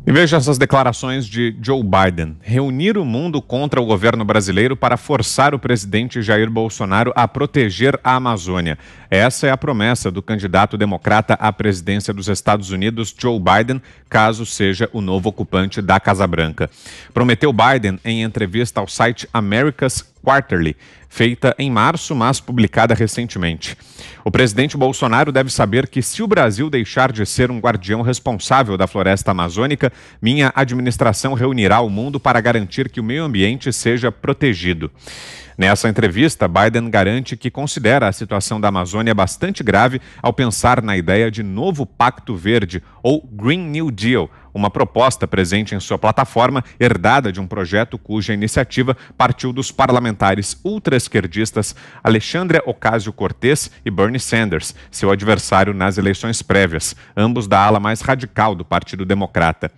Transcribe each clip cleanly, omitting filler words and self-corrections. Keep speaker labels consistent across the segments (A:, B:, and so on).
A: E veja essas declarações de Joe Biden: reunir o mundo contra o governo brasileiro para forçar o presidente Jair Bolsonaro a proteger a Amazônia. Essa é a promessa do candidato democrata à presidência dos Estados Unidos, Joe Biden, caso seja o novo ocupante da Casa Branca. Prometeu Biden em entrevista ao site America's Quarterly, feita em março, mas publicada recentemente. O presidente Bolsonaro deve saber que, se o Brasil deixar de ser um guardião responsável da floresta amazônica, minha administração reunirá o mundo para garantir que o meio ambiente seja protegido. Nessa entrevista, Biden garante que considera a situação da Amazônia bastante grave ao pensar na ideia de novo Pacto Verde, ou Green New Deal, uma proposta presente em sua plataforma, herdada de um projeto cuja iniciativa partiu dos parlamentares ultraesquerdistas Alexandria Ocasio-Cortez e Bernie Sanders, seu adversário nas eleições prévias, ambos da ala mais radical do Partido Democrata.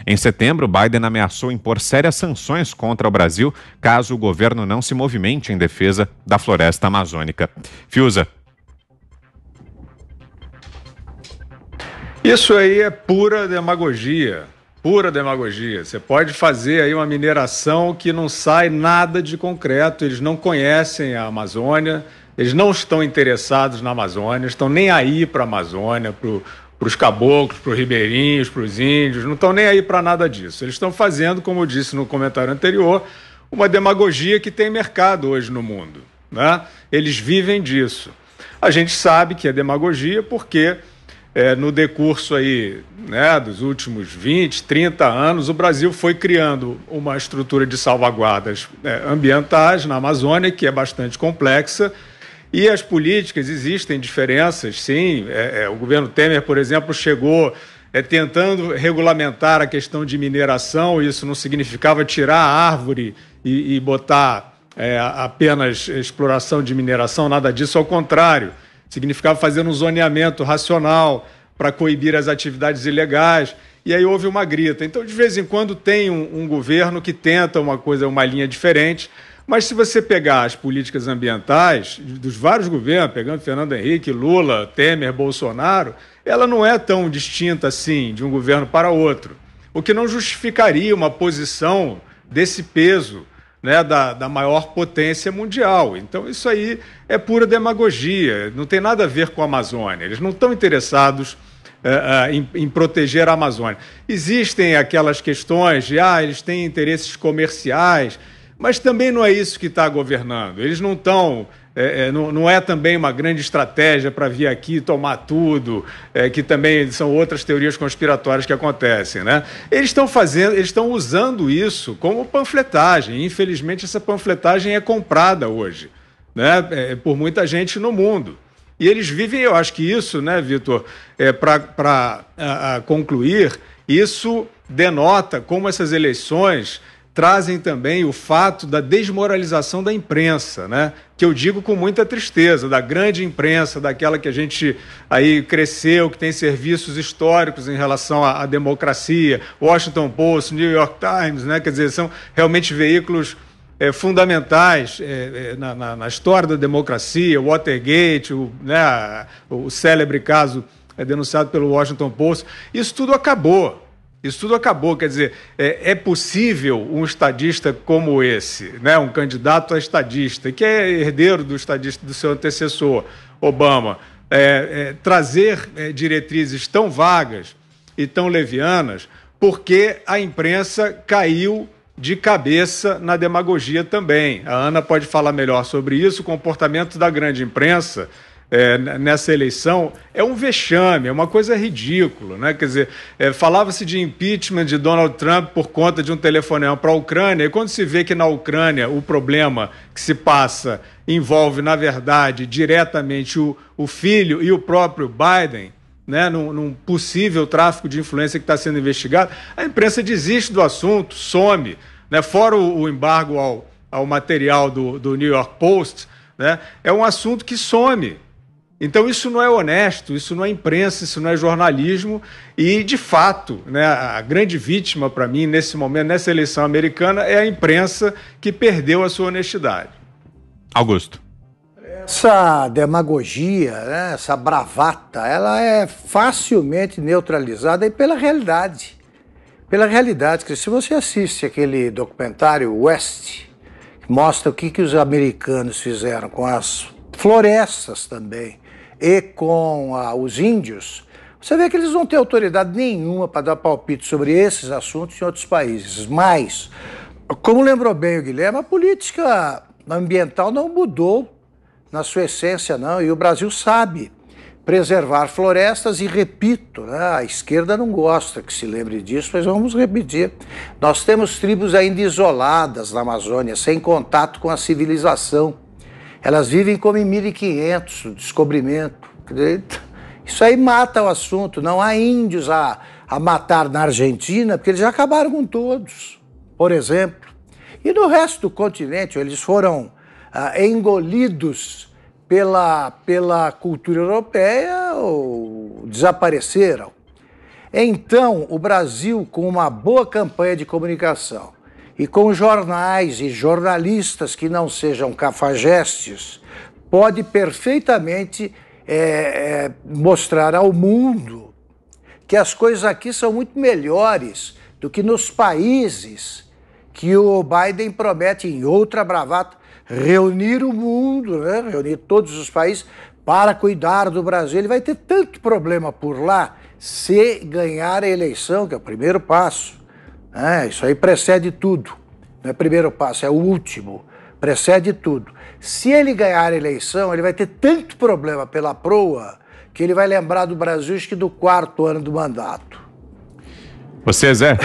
A: Em setembro, Biden ameaçou impor sérias sanções contra o Brasil caso o governo não se movimente em defesa da floresta amazônica. Fiuza.
B: Isso aí é pura demagogia, pura demagogia. Você pode fazer aí uma mineração que não sai nada de concreto, eles não conhecem a Amazônia, eles não estão interessados na Amazônia, estão nem aí para a Amazônia, para os caboclos, para os ribeirinhos, para os índios, não estão nem aí para nada disso. Eles estão fazendo, como eu disse no comentário anterior, uma demagogia que tem mercado hoje no mundo, né? Eles vivem disso. A gente sabe que é demagogia porque no decurso aí, né, dos últimos 20, 30 anos, o Brasil foi criando uma estrutura de salvaguardas ambientais na Amazônia, que é bastante complexa, e as políticas, existem diferenças, sim. O governo Temer, por exemplo, chegou tentando regulamentar a questão de mineração. Isso não significava tirar a árvore e botar apenas exploração de mineração, nada disso, ao contrário. Significava fazer um zoneamento racional para coibir as atividades ilegais, e aí houve uma grita. Então, de vez em quando, tem um governo que tenta uma linha diferente, mas se você pegar as políticas ambientais dos vários governos, pegando Fernando Henrique, Lula, Temer, Bolsonaro, ela não é tão distinta assim de um governo para outro, o que não justificaria uma posição desse peso, né, da maior potência mundial. Então, isso aí é pura demagogia, não tem nada a ver com a Amazônia. Eles não estão interessados em proteger a Amazônia. Existem aquelas questões de, eles têm interesses comerciais, mas também não é isso que está governando. Eles não estão... não é também uma grande estratégia para vir aqui tomar tudo, que também são outras teorias conspiratórias que acontecem, né? Eles estão usando isso como panfletagem. Infelizmente, essa panfletagem é comprada hoje, né, por muita gente no mundo. E eles vivem, eu acho que isso, né, Vitor, para concluir, isso denota como essas eleições trazem também o fato da desmoralização da imprensa, né? Que eu digo com muita tristeza, da grande imprensa, daquela que a gente aí cresceu, que tem serviços históricos em relação à democracia, Washington Post, New York Times, né? Quer dizer, são realmente veículos fundamentais na história da democracia, o Watergate, o célebre caso denunciado pelo Washington Post. Isso tudo acabou. Isso tudo acabou, quer dizer, é possível um estadista como esse, né, um candidato a estadista, que é herdeiro do estadista do seu antecessor, Obama, trazer diretrizes tão vagas e tão levianas, porque a imprensa caiu de cabeça na demagogia também. A Ana pode falar melhor sobre isso. O comportamento da grande imprensa nessa eleição é um vexame, é uma coisa ridícula, né? Quer dizer, falava-se de impeachment de Donald Trump por conta de um telefonema para a Ucrânia, e quando se vê que na Ucrânia o problema que se passa envolve, na verdade, diretamente o filho e o próprio Biden, né, num possível tráfico de influência que está sendo investigado, a imprensa desiste do assunto, some, né? Fora o embargo ao material do New York Post, né? É um assunto que some. Então, isso não é honesto, isso não é imprensa, isso não é jornalismo. E, de fato, né, a grande vítima, para mim, nesse momento, nessa eleição americana, é a imprensa que perdeu a sua honestidade.
A: Augusto.
C: Essa demagogia, né, essa bravata, ela é facilmente neutralizada aí pela realidade. pela realidade. Que se você assiste aquele documentário West, que mostra o que os americanos fizeram com as florestas também e com os índios, você vê que eles não têm autoridade nenhuma para dar palpite sobre esses assuntos em outros países. Mas, como lembrou bem o Guilherme, a política ambiental não mudou na sua essência, não. E o Brasil sabe preservar florestas e, repito, né, a esquerda não gosta que se lembre disso, mas vamos repetir. Nós temos tribos ainda isoladas na Amazônia, sem contato com a civilização. Elas vivem como em 1500, o descobrimento. Isso aí mata o assunto. Não há índios a matar na Argentina, porque eles já acabaram com todos, por exemplo. E no resto do continente, eles foram engolidos pela cultura europeia ou desapareceram. Então, o Brasil, com uma boa campanha de comunicação e com jornais e jornalistas que não sejam cafajestes, pode perfeitamente mostrar ao mundo que as coisas aqui são muito melhores do que nos países que o Biden promete, em outra bravata, reunir o mundo, né? Reunir todos os países para cuidar do Brasil. Ele vai ter tanto problema por lá se ganhar a eleição, que é o primeiro passo. Isso aí precede tudo. Não é o primeiro passo, é o último. Precede tudo. Se ele ganhar a eleição, ele vai ter tanto problema pela proa que ele vai lembrar do Brasil, acho que do 4º ano do mandato.
A: Você, Zé?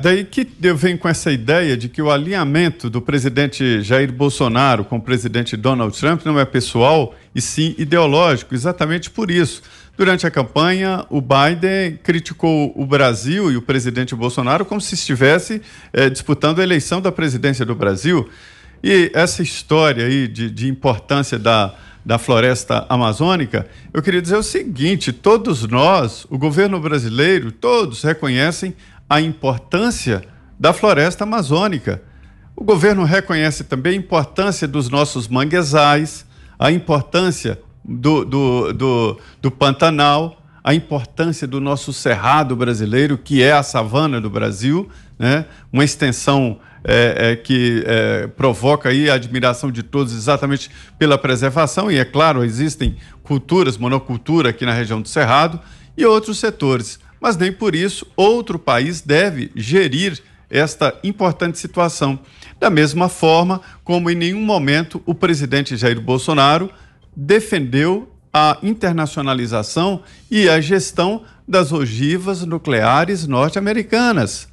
D: Daí que eu venho com essa ideia de que o alinhamento do presidente Jair Bolsonaro com o presidente Donald Trump não é pessoal e sim ideológico, exatamente por isso. Durante a campanha, o Biden criticou o Brasil e o presidente Bolsonaro como se estivesse disputando a eleição da presidência do Brasil. E essa história aí de importância da floresta amazônica, eu queria dizer o seguinte: todos nós, o governo brasileiro, todos reconhecem a importância da floresta amazônica. O governo reconhece também a importância dos nossos manguezais, a importância do Pantanal, a importância do nosso cerrado brasileiro, que é a savana do Brasil, né? Uma extensão que provoca aí a admiração de todos exatamente pela preservação, e é claro, existem culturas, monocultura aqui na região do Cerrado e outros setores, mas nem por isso outro país deve gerir esta importante situação. Da mesma forma como em nenhum momento o presidente Jair Bolsonaro defendeu a internacionalização e a gestão das ogivas nucleares norte-americanas.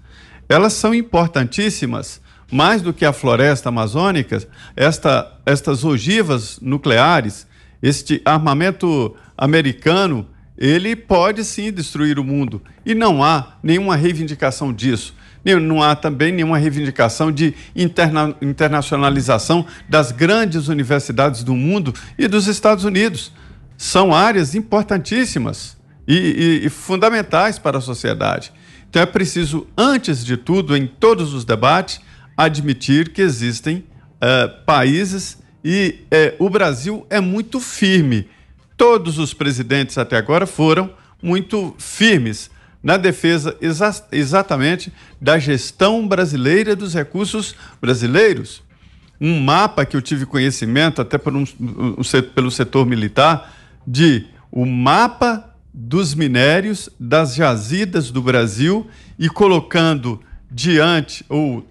D: Elas são importantíssimas, mais do que a floresta amazônica. Estas ogivas nucleares, este armamento americano, ele pode sim destruir o mundo, e não há nenhuma reivindicação disso. Não há também nenhuma reivindicação de internacionalização das grandes universidades do mundo e dos Estados Unidos. São áreas importantíssimas e fundamentais para a sociedade. Então é preciso, antes de tudo, em todos os debates, admitir que existem países e o Brasil é muito firme. Todos os presidentes até agora foram muito firmes na defesa exatamente da gestão brasileira dos recursos brasileiros. Um mapa que eu tive conhecimento, até pelo setor militar, o mapa dos minérios, das jazidas do Brasil, e colocando diante ou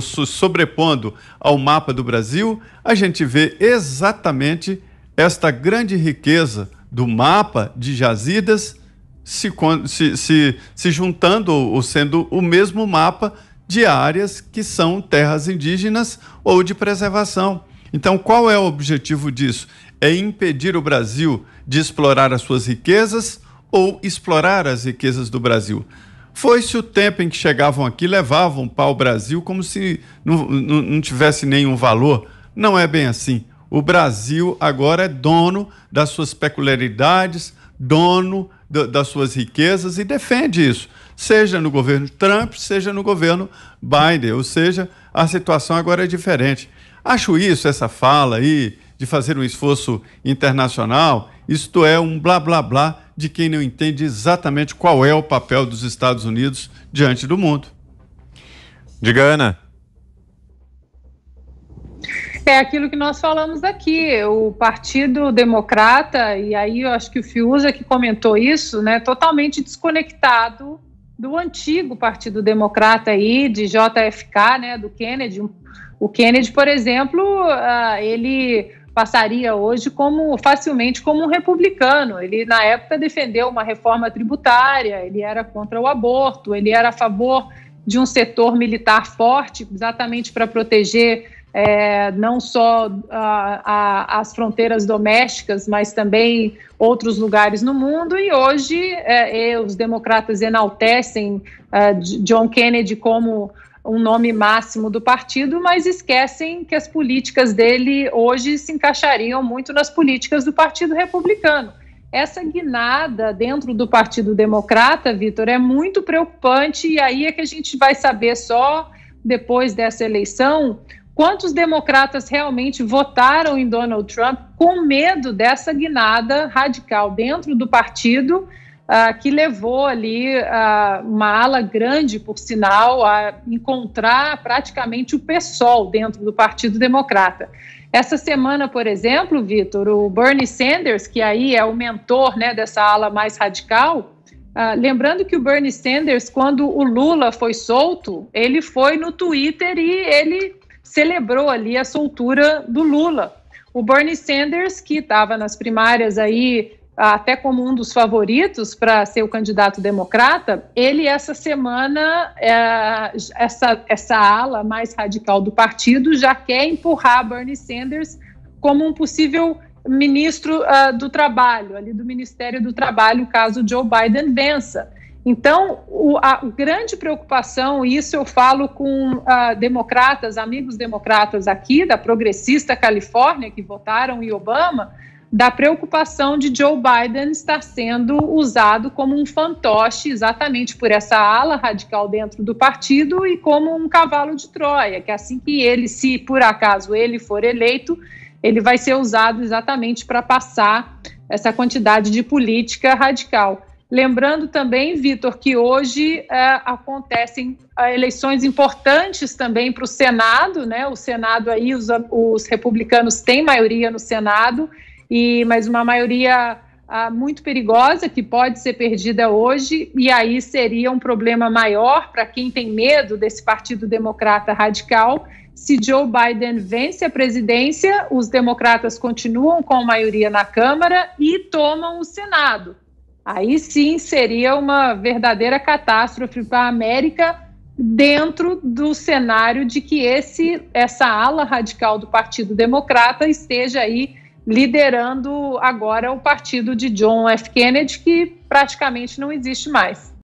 D: sobrepondo ao mapa do Brasil, a gente vê exatamente esta grande riqueza do mapa de jazidas se juntando ou sendo o mesmo mapa de áreas que são terras indígenas ou de preservação. Então, qual é o objetivo disso? É impedir o Brasil de explorar as suas riquezas ou explorar as riquezas do Brasil? Foi-se o tempo em que chegavam aqui, levavam pau-brasil como se não tivesse nenhum valor. Não é bem assim. O Brasil agora é dono das suas peculiaridades, dono das suas riquezas, e defende isso, seja no governo Trump, seja no governo Biden, ou seja, a situação agora é diferente. Acho essa fala aí de fazer um esforço internacional, isto é um blá blá blá de quem não entende exatamente qual é o papel dos Estados Unidos diante do mundo.
A: Diga, Ana.
E: É aquilo que nós falamos aqui, o Partido Democrata, e aí eu acho que o Fiuza que comentou isso, né, totalmente desconectado do antigo Partido Democrata aí, de JFK, né, do Kennedy. O Kennedy, por exemplo, ele passaria hoje facilmente como um republicano. Ele, na época, defendeu uma reforma tributária, ele era contra o aborto, ele era a favor de um setor militar forte, exatamente para proteger não só as fronteiras domésticas, mas também outros lugares no mundo. E hoje os democratas enaltecem John Kennedy como um nome máximo do partido, mas esquecem que as políticas dele hoje se encaixariam muito nas políticas do Partido Republicano. Essa guinada dentro do Partido Democrata, Vitor, é muito preocupante, e aí é que a gente vai saber só depois dessa eleição quantos democratas realmente votaram em Donald Trump com medo dessa guinada radical dentro do partido, que levou ali uma ala grande, por sinal, a encontrar praticamente o PSOL dentro do Partido Democrata. Essa semana, por exemplo, Vitor, o Bernie Sanders, que aí é o mentor, né, dessa ala mais radical, lembrando que o Bernie Sanders, quando o Lula foi solto, ele foi no Twitter e ele celebrou ali a soltura do Lula. O Bernie Sanders, que estava nas primárias aí até como um dos favoritos para ser o candidato democrata, ele essa semana, essa ala mais radical do partido já quer empurrar Bernie Sanders como um possível ministro do Trabalho, ali do Ministério do Trabalho, caso Joe Biden vença. Então, a grande preocupação, e isso eu falo com democratas, amigos democratas aqui, da progressista Califórnia, que votaram em Obama, da preocupação de Joe Biden estar sendo usado como um fantoche exatamente por essa ala radical dentro do partido e como um cavalo de Troia, que assim que ele, se por acaso ele for eleito, ele vai ser usado exatamente para passar essa quantidade de política radical. Lembrando também, Vitor, que hoje acontecem eleições importantes também para o Senado, né? O Senado aí, os republicanos têm maioria no Senado, mas uma maioria muito perigosa que pode ser perdida hoje, e aí seria um problema maior para quem tem medo desse Partido Democrata radical. Se Joe Biden vence a presidência, os democratas continuam com maioria na Câmara e tomam o Senado. Aí sim seria uma verdadeira catástrofe para a América, dentro do cenário de que essa ala radical do Partido Democrata esteja aí liderando agora o partido de John F. Kennedy, que praticamente não existe mais.